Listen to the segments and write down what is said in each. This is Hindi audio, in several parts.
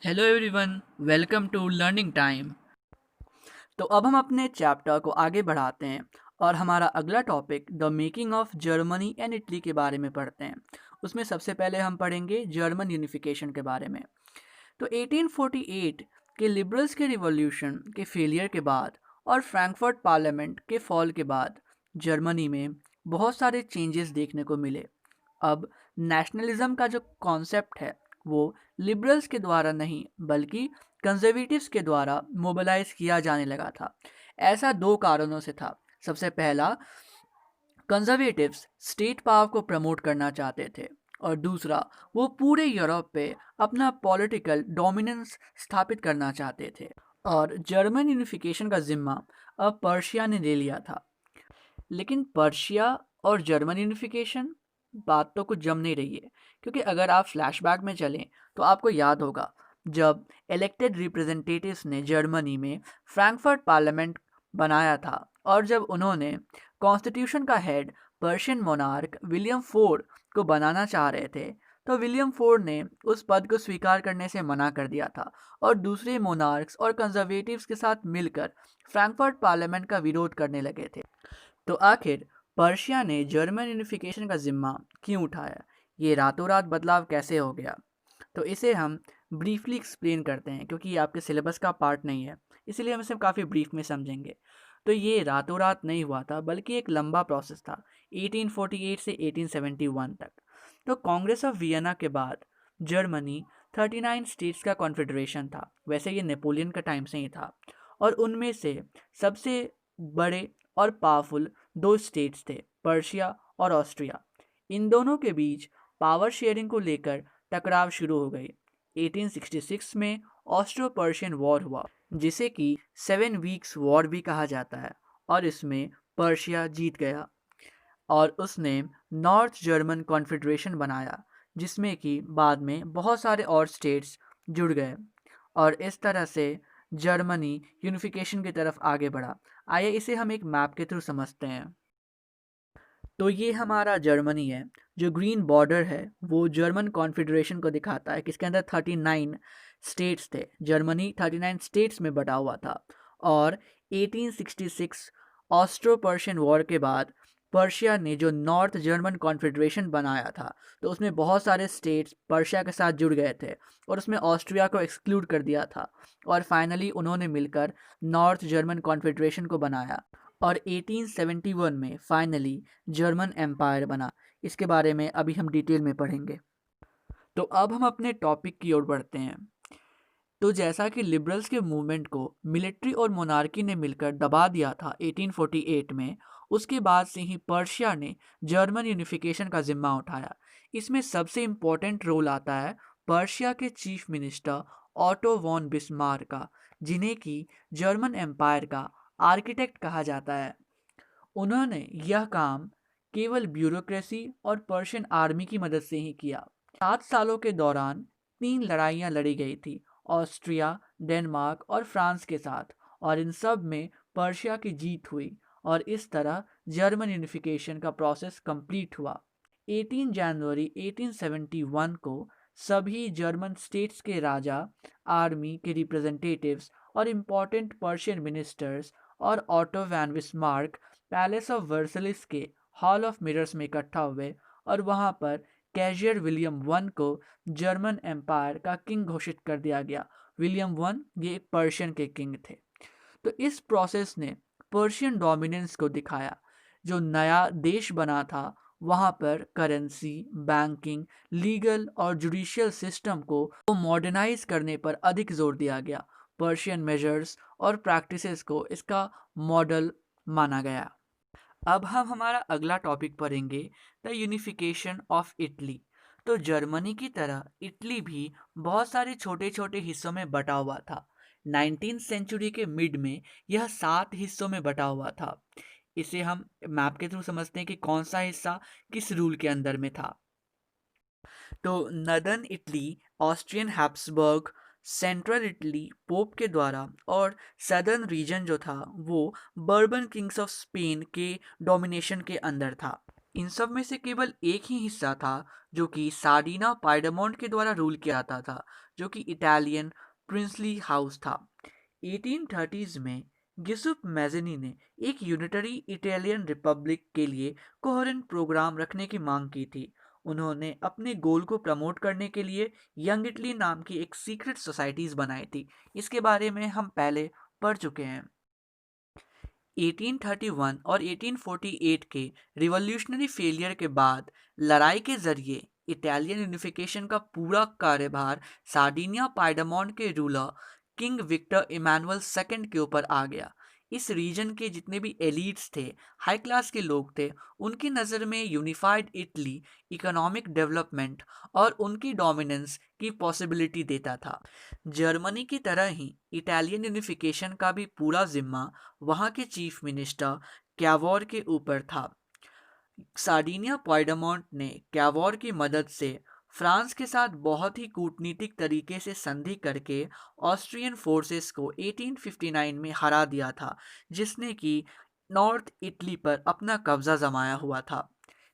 Hello everyone, welcome to learning time. तो अब हम अपने चैप्टर को आगे बढ़ाते हैं और हमारा अगला topic the making of Germany and Italy के बारे में पढ़ते हैं। उसमें सबसे पहले हम पढ़ेंगे जर्मन यूनिफिकेशन के बारे में। तो 1848 के लिबरल्स के रिवॉल्यूशन के फेलियर के बाद और फ्रैंकफर्ट पार्लियामेंट के फॉल के बाद जर्मनी में बहुत सारे चेंजेस देखने को मिले। अब नेशनलिज्म का जो कॉन्सेप्ट है वो लिबरल्स के द्वारा नहीं बल्कि कंजर्वेटिव्स के द्वारा मोबिलाइज किया जाने लगा था। ऐसा दो कारणों से था। सबसे पहला, कंजर्वेटिव्स स्टेट पावर को प्रमोट करना चाहते थे और दूसरा, वो पूरे यूरोप पे अपना पॉलिटिकल डोमिनेंस स्थापित करना चाहते थे। और जर्मन यूनिफिकेशन का जिम्मा अब पर्शिया ने ले लिया था। लेकिन पर्शिया और जर्मन यूनिफिकेशन, बात तो कुछ जम नहीं रही है, क्योंकि अगर आप फ्लैशबैक में चलें तो आपको याद होगा जब इलेक्टेड रिप्रेजेंटेटिव्स ने जर्मनी में फ्रैंकफर्ट पार्लियामेंट बनाया था और जब उन्होंने कॉन्स्टिट्यूशन का head Persian monarch William four को बनाना चाह रहे थे, तो विलियम फोर ने उस पद को स्वीकार करने से मना कर दिया था और दूसरे मोनार्क्स और कंजर्वेटिव्स के साथ मिलकर फ्रैंकफर्ट पार्लियामेंट का विरोध करने लगे थे। तो आखिर पर्शिया ने जर्मन यूनिफिकेशन का जिम्मा क्यों उठाया? ये रातों रात बदलाव कैसे हो गया? तो इसे हम ब्रीफली एक्सप्लेन करते हैं, क्योंकि ये आपके सिलेबस का पार्ट नहीं है, इसलिए हम इसे काफ़ी ब्रीफ में समझेंगे। तो ये रातों रात नहीं हुआ था, बल्कि एक लंबा प्रोसेस था, 1848 से 1871 तक। तो कांग्रेस ऑफ वियना के बाद जर्मनी 39 स्टेट्स का कॉन्फेडरेशन था। वैसे ये नेपोलियन का टाइम से ही था और उनमें से सबसे बड़े और पावरफुल दो स्टेट्स थे, पर्शिया और ऑस्ट्रिया। इन दोनों के बीच पावर शेयरिंग को लेकर टकराव शुरू हो गई। 1866 में ऑस्ट्रो पर्शियन वॉर हुआ, जिसे कि 7 वीक्स वॉर भी कहा जाता है, और इसमें पर्शिया जीत गया और उसने नॉर्थ जर्मन कॉन्फेडरेशन बनाया, जिसमें कि बाद में बहुत सारे और स्टेट्स जुड़ गए और इस तरह से जर्मनी यूनिफिकेशन की तरफ आगे बढ़ा। आइए इसे हम एक मैप के थ्रू समझते हैं। तो ये हमारा जर्मनी है। जो ग्रीन बॉर्डर है वो जर्मन कॉन्फेडरेशन को दिखाता है, किसके अंदर 39 स्टेट्स थे। जर्मनी 39 स्टेट्स में बटा हुआ था और 1866 ऑस्ट्रो पर्शियन वॉर के बाद पर्शिया ने जो नॉर्थ जर्मन कॉन्फेडरेशन बनाया था, तो उसमें बहुत सारे स्टेट्स पर्शिया के साथ जुड़ गए थे और उसमें ऑस्ट्रिया को एक्सक्लूड कर दिया था और फाइनली उन्होंने मिलकर नॉर्थ जर्मन कॉन्फेडरेशन को बनाया और 1871 में फाइनली जर्मन एम्पायर बना। इसके बारे में अभी हम डिटेल में पढ़ेंगे। तो अब हम अपने टॉपिक की ओर बढ़ते हैं। तो जैसा कि लिबरल्स के मूवमेंट को मिलिट्री और मोनार्की ने मिलकर दबा दिया था 1848 में, उसके बाद से ही पर्शिया ने जर्मन यूनिफिकेशन का जिम्मा उठाया। इसमें सबसे इम्पोर्टेंट रोल आता है पर्शिया के chief minister Otto von Bismarck का, जिन्हें कि जर्मन एम्पायर का आर्किटेक्ट कहा जाता है। उन्होंने यह काम केवल ब्यूरोक्रेसी और पर्शियन आर्मी की मदद से ही किया। 7 सालों के दौरान 3 लड़ाइयाँ लड़ी गई थी, ऑस्ट्रिया, डेनमार्क और फ्रांस के साथ, और इन सब में पर्शिया की जीत हुई और इस तरह जर्मन यूनिफिकेशन का प्रोसेस कंप्लीट हुआ। 18 जनवरी 1871 को सभी जर्मन स्टेट्स के राजा, आर्मी के रिप्रेजेंटेटिव्स और इम्पोर्टेंट पर्शियन मिनिस्टर्स और Otto von Bismarck palace of Versailles के हॉल ऑफ मिरर्स में इकट्ठा हुए और वहां पर कैजियर विलियम वन को जर्मन एम्पायर का किंग घोषित कर दिया गया। विलियम वन ये एक पर्शियन के किंग थे। तो इस प्रोसेस ने पर्शियन डोमिनेंस को दिखाया। जो नया देश बना था वहाँ पर करेंसी, बैंकिंग, लीगल और जुडिशियल सिस्टम को मॉडर्नाइज करने पर अधिक जोर दिया गया। पर्शियन मेजर्स और प्रैक्टिसेस को इसका मॉडल माना गया। अब हम हमारा अगला टॉपिक पढ़ेंगे, द यूनिफिकेशन ऑफ इटली। तो जर्मनी की तरह इटली भी बहुत सारे छोटे छोटे हिस्सों में बटा हुआ था। 19th सेंचुरी के मिड में यह 7 हिस्सों में बटा हुआ था। इसे हम मैप के थ्रू समझते हैं कि कौन सा हिस्सा किस रूल के अंदर में था। तो northern Italy Austrian Habsburg, central Italy pope के द्वारा, और सदर्न रीजन जो था वो बर्बन किंग्स ऑफ स्पेन के डोमिनेशन के अंदर था। इन सब में से केवल एक ही हिस्सा था जो कि सार्डिना पायडमोंट के द्वारा रूल किया जाता था, जो कि इटालियन प्रिंसली हाउस था। 1830s में गियुसेप मैज़ेनी ने एक यूनिटरी इटालियन रिपब्लिक के लिए कोहेरेंट प्रोग्राम रखने की मांग की थी। उन्होंने अपने गोल को प्रमोट करने के लिए यंग इटली नाम की एक सीक्रेट सोसाइटीज बनाई थी। इसके बारे में हम पहले पढ़ चुके हैं। 1831 और 1848 के रिवॉल्यूशनरी फेलियर के बाद लड़ाई के जरिए इटालियन यूनिफिकेशन का पूरा कार्यभार सार्डिनिया पायडमोंट के ruler king Victor Emmanuel second के ऊपर आ गया। इस रीजन के जितने भी एलिट्स थे, हाई क्लास के लोग थे, उनकी नज़र में यूनिफाइड इटली इकोनॉमिक डेवलपमेंट और उनकी डोमिनेंस की पॉसिबिलिटी देता था। जर्मनी की तरह ही इटालियन यूनिफिकेशन का भी पूरा जिम्मा वहाँ के चीफ मिनिस्टर कैवोर के ऊपर था। सार्डिनिया पायडमोंट ने कैवोर की मदद से फ्रांस के साथ बहुत ही कूटनीतिक तरीके से संधि करके ऑस्ट्रियन फोर्सेस को 1859 में हरा दिया था, जिसने कि नॉर्थ इटली पर अपना कब्जा जमाया हुआ था।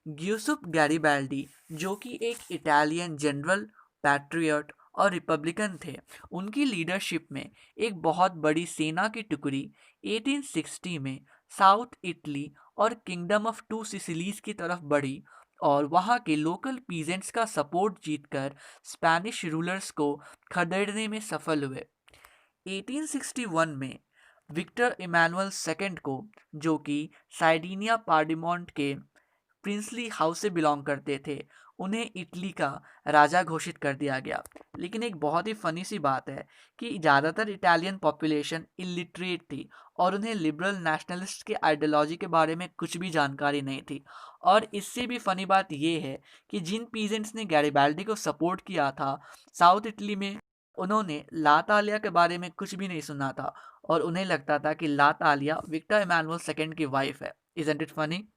गियुसेप गैरिबाल्डी, जो कि एक इटालियन जनरल, पैट्रियट और रिपब्लिकन थे, उनकी लीडरशिप में एक बहुत बड़ी सेना की टुकड़ी 1860 में साउथ इटली और किंगडम ऑफ टू सिसिलीज की तरफ बढ़ी और वहाँ के लोकल पीजेंट्स का सपोर्ट जीतकर स्पेनिश रूलर्स को खदेड़ने में सफल हुए। 1861 में विक्टर इमानुअल सेकंड को, जो कि साइडिनिया पार्डिमोंट के प्रिंसली हाउस से बिलोंग करते थे, उन्हें इटली का राजा घोषित कर दिया गया। लेकिन एक बहुत ही फनी सी बात है कि ज़्यादातर इटालियन पॉपुलेशन इलिटरेट थी और उन्हें लिबरल नेशनलिस्ट के आइडियोलॉजी के बारे में कुछ भी जानकारी नहीं थी। और इससे भी फनी बात यह है कि जिन पीजेंट्स ने गैरिबाल्डी को सपोर्ट किया था साउथ इटली में, उन्होंने ला तालिया के बारे में कुछ भी नहीं सुना था और उन्हें लगता था कि ला तालिया विक्टर इमानुअल सेकंड की वाइफ है। Isn't it funny?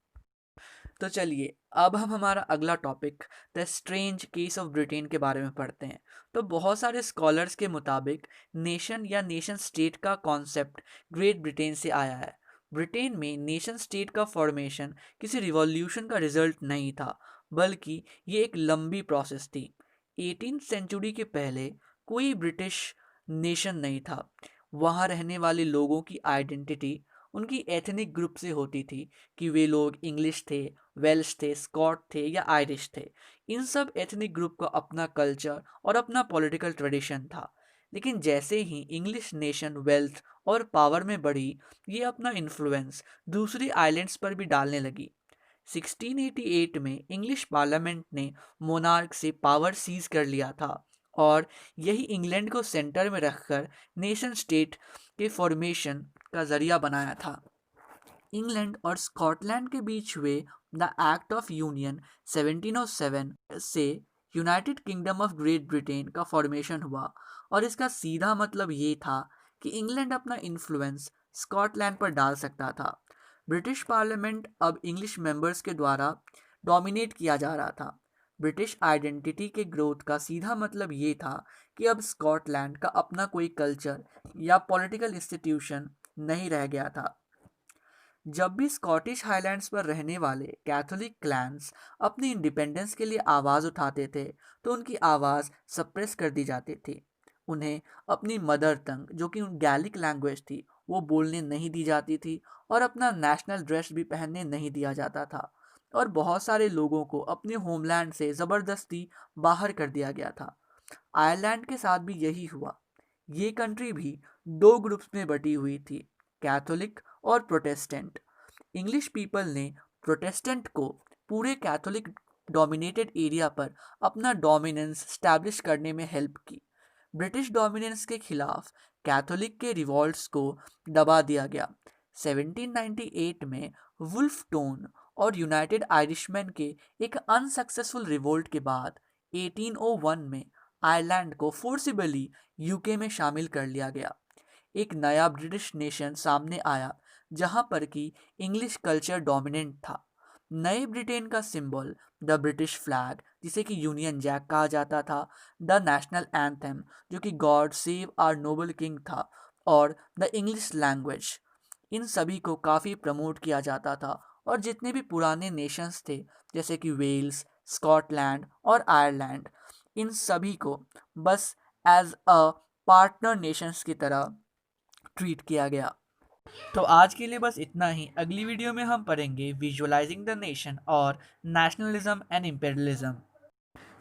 तो चलिए अब हम हमारा अगला topic the strange case of Britain के बारे में पढ़ते हैं। तो बहुत सारे स्कॉलर्स के मुताबिक नेशन या नेशन स्टेट का कॉन्सेप्ट ग्रेट ब्रिटेन से आया है। ब्रिटेन में नेशन स्टेट का फॉर्मेशन किसी रिवॉल्यूशन का रिजल्ट नहीं था, बल्कि ये एक लंबी प्रोसेस थी। 18th सेंचुरी के पहले कोई ब्रिटिश नेशन नहीं था। वहाँ रहने वाले लोगों की आइडेंटिटी उनकी एथनिक ग्रुप से होती थी कि वे लोग इंग्लिश थे, वेल्श थे, स्कॉट थे या आयरिश थे। इन सब एथनिक ग्रुप का अपना कल्चर और अपना पॉलिटिकल ट्रेडिशन था। लेकिन जैसे ही इंग्लिश नेशन वेल्थ और पावर में बढ़ी, ये अपना इन्फ्लुएंस दूसरी आइलैंड्स पर भी डालने लगी। 1688 में इंग्लिश पार्लियामेंट ने मोनार्क से पावर सीज कर लिया था और यही इंग्लैंड को सेंटर में रखकर नेशन स्टेट के फॉर्मेशन का जरिया बनाया था। इंग्लैंड और स्कॉटलैंड के बीच हुए द एक्ट ऑफ यूनियन 1707 से United kingdom of great Britain का फॉर्मेशन हुआ और इसका सीधा मतलब ये था कि इंग्लैंड अपना इन्फ्लुएंस स्कॉटलैंड पर डाल सकता था। ब्रिटिश पार्लियामेंट अब इंग्लिश मेंबर्स के द्वारा डोमिनेट किया जा रहा था। ब्रिटिश आइडेंटिटी के ग्रोथ का सीधा मतलब ये था कि अब स्कॉटलैंड का अपना कोई कल्चर या पॉलिटिकल इंस्टीट्यूशन नहीं रह गया था। जब भी स्कॉटिश हाईलैंड्स पर रहने वाले कैथोलिक क्लैंस अपनी इंडिपेंडेंस के लिए आवाज़ उठाते थे, तो उनकी आवाज़ सप्रेस कर दी जाती थी। उन्हें अपनी मदर टंग, जो कि गैलिक लैंग्वेज थी, वो बोलने नहीं दी जाती थी और अपना नेशनल ड्रेस भी पहनने नहीं दिया जाता था। और बहुत सारे लोगों को अपने होमलैंड से ज़बरदस्ती बाहर कर दिया गया था। आयरलैंड के साथ भी यही हुआ। ये कंट्री भी दो ग्रुप्स में बटी हुई थी, कैथोलिक और प्रोटेस्टेंट। इंग्लिश पीपल ने प्रोटेस्टेंट को पूरे कैथोलिक डोमिनेटेड एरिया पर अपना डोमिनेंस स्टैब्लिश करने में हेल्प की। ब्रिटिश डोमिनेंस के खिलाफ कैथोलिक के रिवॉल्ट्स को दबा दिया गया। 1798 में वुल्फ टोन और यूनाइटेड आयरिशमैन के एक अनसक्सेसफुल रिवोल्ट के बाद 1801 में आयरलैंड को फोर्सिबली यूके में शामिल कर लिया गया। एक नया ब्रिटिश नेशन सामने आया जहां पर कि इंग्लिश कल्चर डोमिनेंट था। नए ब्रिटेन का सिंबल द ब्रिटिश फ्लैग, जिसे कि यूनियन जैक कहा जाता था, द नेशनल एंथम, जो कि God save our noble king था, और द इंग्लिश लैंग्वेज, इन सभी को काफ़ी प्रमोट किया जाता था और जितने भी पुराने नेशंस थे जैसे कि वेल्स, स्कॉटलैंड और आयरलैंड, इन सभी को बस एज अ पार्टनर नेशंस की तरह ट्रीट किया गया। तो आज के लिए बस इतना ही। अगली वीडियो में हम पढ़ेंगे विजुअलाइजिंग द नेशन और नेशनलिज्म एंड इम्पेरियलिज्म।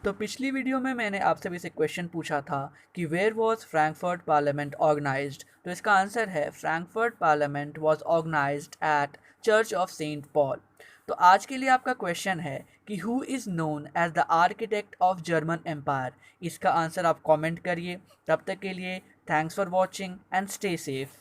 तो पिछली वीडियो में मैंने आपसे भी से क्वेश्चन पूछा था कि where was Frankfurt parliament organised. तो इसका आंसर है Frankfurt parliament was organised at church of Saint Paul. तो आज के लिए आपका क्वेश्चन है कि who is known as the architect of German empire. इसका आंसर आप कमेंट करिए। तब तक के लिए thanks for watching and stay safe.